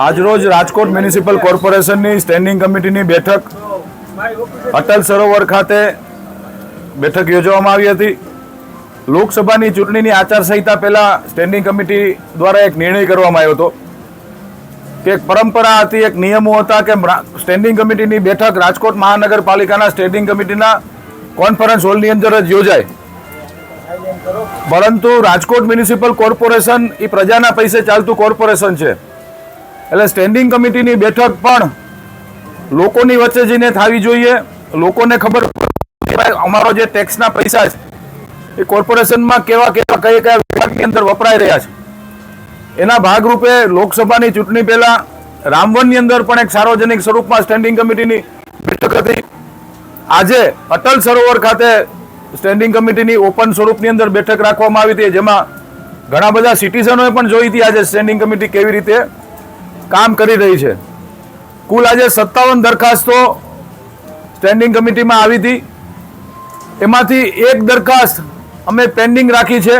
આજરોજ રાજકોટ મ્યુનિસિપલ કોર્પોરેશનની સ્ટેન્ડિંગ કમિટીની બેઠક અટલ સરોવર ખાતે બેઠક યોજવામાં આવી હતી। લોકસભાની ચૂંટણીની આચારસંહિતા પહેલા સ્ટેન્ડિંગ કમિટી દ્વારા એક નિર્ણય કરવામાં આવ્યો હતો કે એક પરંપરા હતી, એક નિયમો હતા કે સ્ટેન્ડિંગ કમિટીની બેઠક રાજકોટ મહાનગરપાલિકાના સ્ટેન્ડિંગ કમિટીના કોન્ફરન્સ હોલની અંદર જ યોજાય, પરંતુ રાજકોટ મ્યુનિસિપલ કોર્પોરેશન એ પ્રજાના પૈસે ચાલતું કોર્પોરેશન છે, એટલે સ્ટેન્ડિંગ કમિટીની બેઠક પણ લોકોની વચ્ચે જઈને થવી જોઈએ। લોકોને ખબર અમારો જે ટેક્સના પૈસા છે એ કોર્પોરેશનમાં કયા વિભાગની અંદર વપરાઈ રહ્યા છે, એના ભાગરૂપે લોકસભાની ચૂંટણી પહેલા રામવનની અંદર પણ એક સાર્વજનિક સ્વરૂપમાં સ્ટેન્ડિંગ કમિટીની બેઠક હતી। આજે અટલ સરોવર ખાતે સ્ટેન્ડિંગ કમિટીની ઓપન સ્વરૂપની અંદર બેઠક રાખવામાં આવી હતી, જેમાં ઘણા બધા સિટીઝનોએ પણ જોઈ હતી આજે સ્ટેન્ડિંગ કમિટી કેવી રીતે કામ કરી રહી છે। કુલ આજે 57 દરખાસ્તો સ્ટેન્ડિંગ કમિટીમાં આવી હતી, એમાંથી એક દરખાસ્ત અમે પેન્ડિંગ રાખી છે,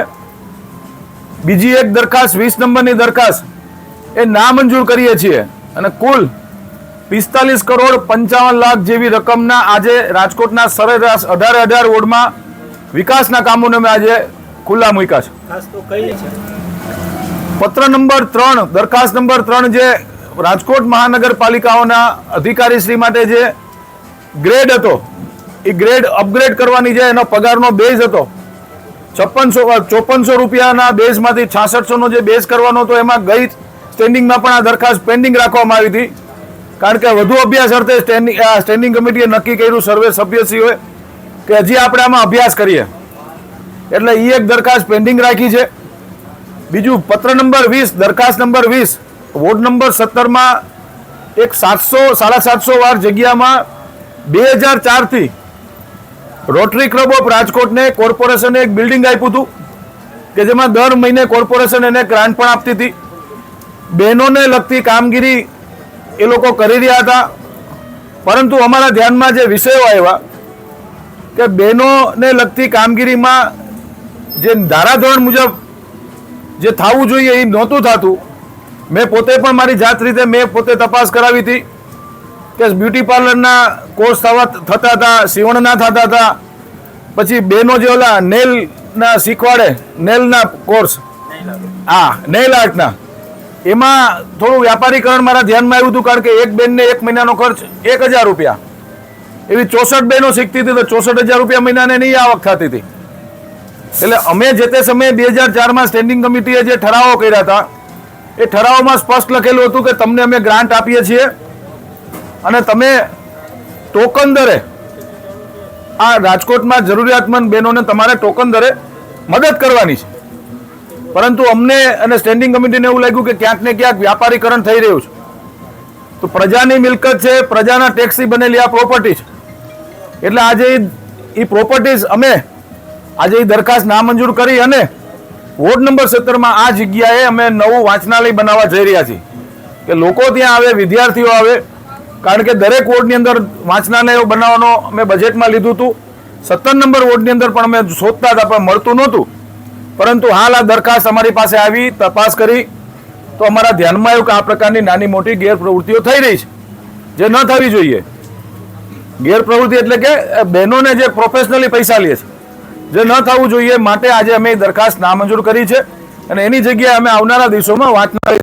બીજી એક દરખાસ્ત 20 નંબરની દરખાસ્ત એ નામંજૂર કરીએ છીએ, અને કુલ 45 કરોડ 55 લાખ જેવી રકમના આજે રાજકોટના સરેરાશ 18 વોર્ડમાં વિકાસના કામોને મેં આજે ખુલ્લા મૂક્યા છે। પત્ર નંબર 3 દરખાસ્ત નંબર 3 જે રાજકોટ મહાનગરપાલિકાઓના અધિકારીશ્રી માટે જે ગ્રેડ હતો એ ગ્રેડ અપગ્રેડ કરવાની છે, એનો પગારનો બેઝ હતો 5400 રૂપિયાના બેઝમાંથી 6600નો જે બેઝ કરવાનો હતો, એમાં ગઈ સ્ટેન્ડિંગમાં પણ આ દરખાસ્ત પેન્ડિંગ રાખવામાં આવી હતી, કારણ કે વધુ અભ્યાસ અર્થે સ્ટેન્ડિંગ કમિટીએ નક્કી કર્યું સર્વે સભ્યશ્રીઓએ કે હજી આપણે આમાં અભ્યાસ કરીએ, એટલે એ એક દરખાસ્ત પેન્ડિંગ રાખી છે। બીજું પત્ર નંબર 20 દરખાસ્ત નંબર 20 વોર્ડ નંબર 17માં એક 700-750 વાર જગ્યામાં 2004 થી રોટરી ક્લબ ઓફ રાજકોટને કોર્પોરેશને એક બિલ્ડિંગ આપ્યું હતું કે જેમાં દર મહિને કોર્પોરેશન એને ગ્રાન્ટ પણ આપતી હતી। બહેનોને લગતી કામગીરી એ લોકો કરી રહ્યા હતા, પરંતુ અમારા ધ્યાનમાં જે વિષયો આવ્યા કે બહેનોને લગતી કામગીરીમાં જે ધારાધોરણ મુજબ જે થવું જોઈએ એ નહોતું થતું। મેં પોતે પણ મારી જાત રીતે મેં પોતે તપાસ કરાવી હતી કે બ્યુટી પાર્લરના કોર્સ થતા હતા, સીવણના થતા હતા, પછી બહેનો જે ઓલા નેલના શીખવાડે નેલના કોર્સ, નેલ આર્ટના, એમાં થોડું વ્યાપારીકરણ મારા ધ્યાનમાં આવ્યું હતું, કારણ કે એક બેનને એક મહિનાનો ખર્ચ 1000 રૂપિયા, એવી 64 બહેનો શીખતી હતી તો 64,000 રૂપિયા મહિનાને નહીં આવક થતી હતી। એટલે અમે જે તે સમયે 2004માં સ્ટેન્ડિંગ કમિટીએ જે ઠરાવો કર્યા હતા એ ઠરાવોમાં સ્પષ્ટ લખેલું હતું કે તમને અમે ગ્રાન્ટ આપીએ છીએ અને તમે ટોકન દરે આ રાજકોટમાં જરૂરિયાતમંદ બહેનોને તમારે ટોકન દરે મદદ કરવાની છે, પરંતુ અમને અને સ્ટેન્ડિંગ કમિટીને એવું લાગ્યું કે ક્યાંક ને ક્યાંક વ્યાપારીકરણ થઈ રહ્યું છે, તો પ્રજાની મિલકત છે, પ્રજાના ટેક્સથી બનેલી આ પ્રોપર્ટી છે, એટલે આજે એ પ્રોપર્ટીઝ અમે આજે એ દરખાસ્ત નામંજૂર કરી અને વોર્ડ નંબર 17માં આ જગ્યાએ અમે નવું વાંચનાલય બનાવવા જઈ રહ્યા છીએ કે લોકો ત્યાં આવે, વિદ્યાર્થીઓ આવે, કારણ કે દરેક વોર્ડની અંદર વાંચનાલયો બનાવવાનો અમે બજેટમાં લીધું હતું। 17 નંબર વોર્ડની અંદર પણ અમે શોધતા હતા પણ મળતું નહોતું, પરંતુ હાલ આ દરખાસ્ત અમારી પાસે આવી, તપાસ કરી તો અમારા ધ્યાનમાં આવ્યું કે આ પ્રકારની નાની મોટી ગેરપ્રવૃત્તિઓ થઈ રહી છે, જે ન થવી જોઈએ। ગેરપ્રવૃત્તિ એટલે કે બહેનોને જે પ્રોફેશનલી પૈસા લે છે, જે ન થવું જોઈએ, માટે આજે અમે દરખાસ્ત નામંજૂર કરી છે અને એની જગ્યાએ અમે આવનારા દિવસોમાં વાંચનાલય